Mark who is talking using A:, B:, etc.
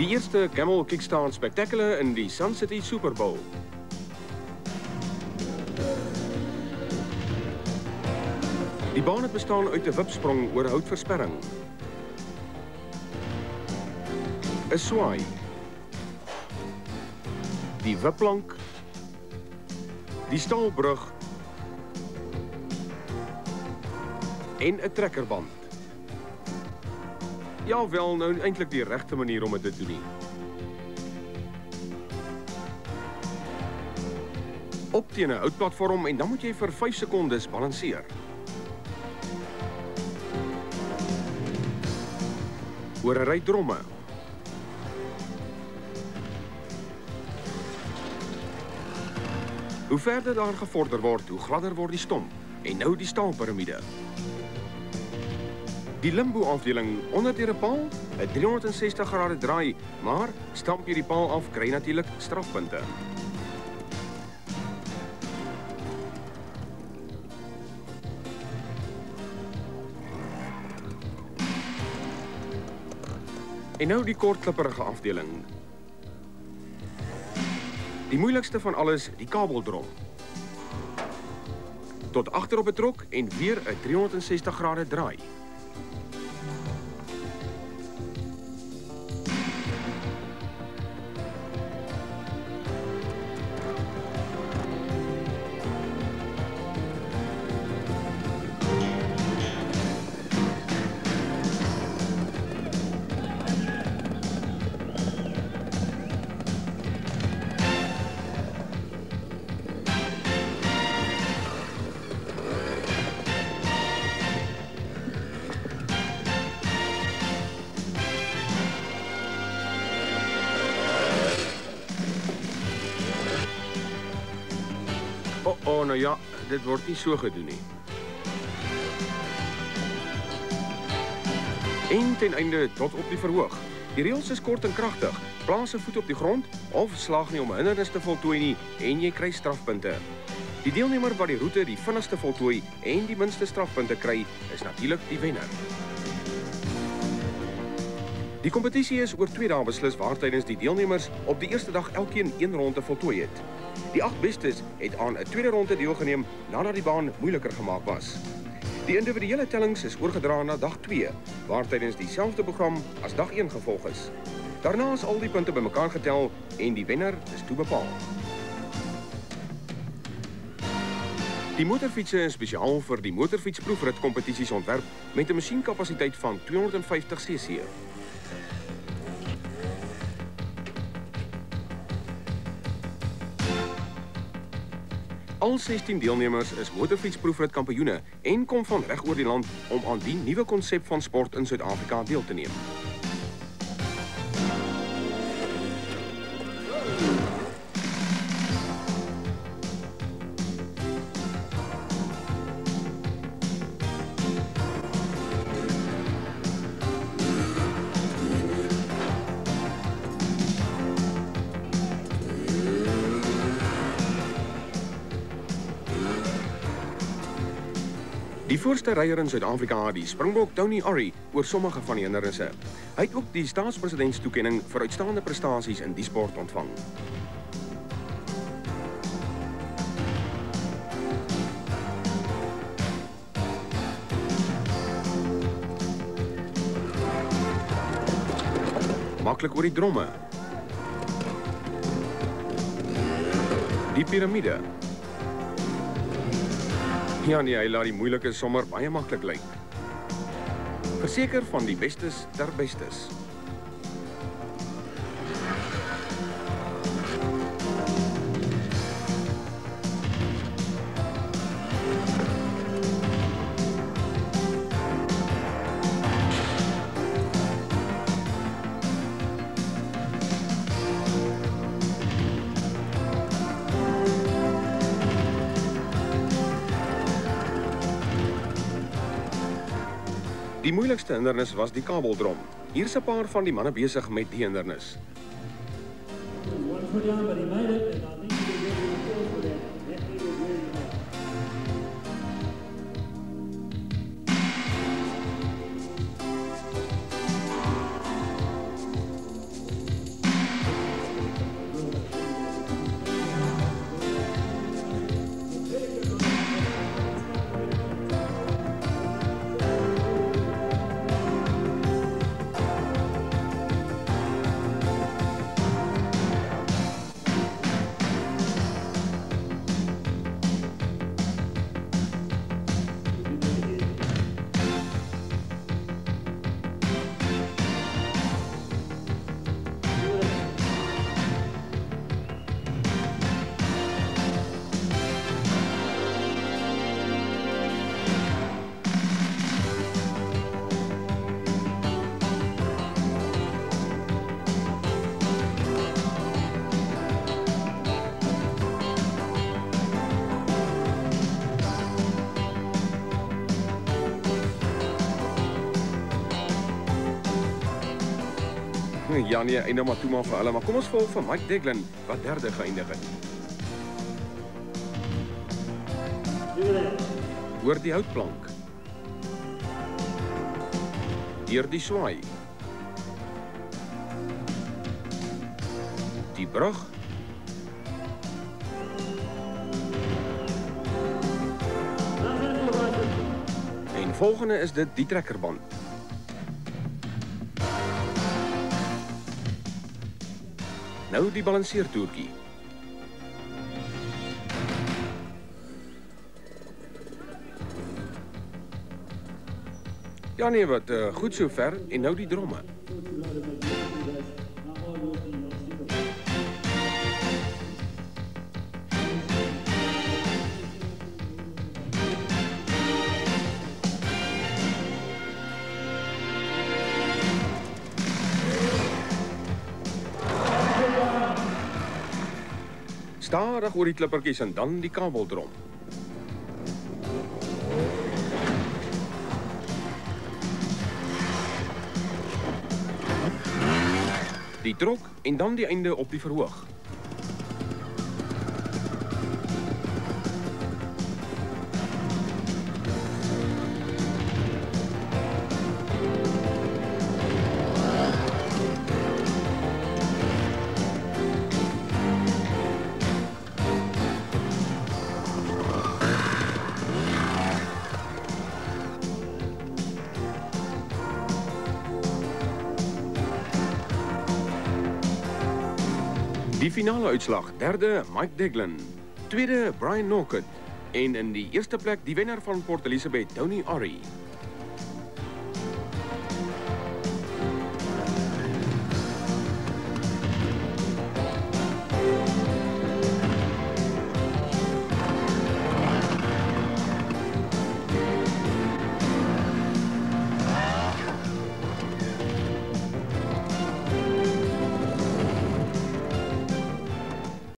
A: Die eerste Camel Kickstart Spectacular in die Sun City Super Bowl. Die baan het bestaan uit 'n wipsprong oor houtversperring, 'n swaai, die wipplank, die staalbrug en 'n trekkerband. Ja, wel, nou eintlik die regte manier om dit te doen nie. Op teen 'n houtplatform en dan moet jy vir 5 sekondes balanseer. Oor 'n ry dromme. Hoe verder daar gevorder word, hoe gladder word die stomp. En nou die staalpiramide. Die limbo-afdeling onder deur 'n paal, 'n 360 grade draai, maar stamp jy die paal af, kry natuurlik strafpunte. En nou die kortklipperige afdeling. Die moeilikste van alles, die kabeldrom. Tot agterop betrok en weer 'n 360 grade draai. Oh, nou ja, dit word nie so gedoen nie. En ten einde tot op die verhoog. Die reëls is kort en kragtig. Plaas 'n voet op die grond of slaag nie om 'n hindernis te voltooi nie en jy kry strafpunte. Die deelnemer wat die roete die vinnigste voltooi en die minste strafpunte kry, is natuurlik die wenner. Die kompetisie is oor 2 dae beslis waar tydens die deelnemers op die eerste dag elkeen 1 ronde voltooi het. Die 8 bestes het aan 'n tweede ronde deelgeneem nadat die baan moeiliker gemaak was. Die individuele tellings is oorgedra na dag 2, waar tydens dieselfde program as dag 1 gevolg is. Daarna is al die punte bymekaar getel en die wenner is toe bepaal. Die motorfietsse is spesiaal vir die motorfietsproefrit kompetisies ontwerp met 'n masjienkapasiteit van 250 cc. Al 16 deelnemers is motorfietsproefrit kampioene en kom van reg oor die land om aan die nuwe konsep van sport in Suid-Afrika deel te neem. Die voorste ryer in Suid-Afrika, die Springbok Tony Orry, oor sommige van die hindernisse. Hy het ook die staatspresidentstoekenning vir uitstaande prestasies in die sport ontvang. Maklik oor die dromme. Die piramide. Ja nee, hy laat die moeilike sommer baie maklik lyk. Verseker van die bestes ter bestes. Die moeilikste hindernis was die kabeldrom. Hier is 'n paar van die manne besig met die hindernis. Ja nee, einde maar toe maar vir hulle, maar kom ons volg vir Mike Deglin wat derde geëindig het. Oor die houtplank. Deur die swaai. Die brug. En volgende is dit die trekkerband. Nou die balanseertoertjie. Ja nee, wat goed sover en nou die dromme. Stadig oor die klippertjies en dan die kabeldrom. Die trok en dan die einde op die verhoog. Die finale uitslag, derde Mike Deglin, tweede Brian Norcutt en in die eerste plek die wenner van Port Elizabeth, Tony Orry.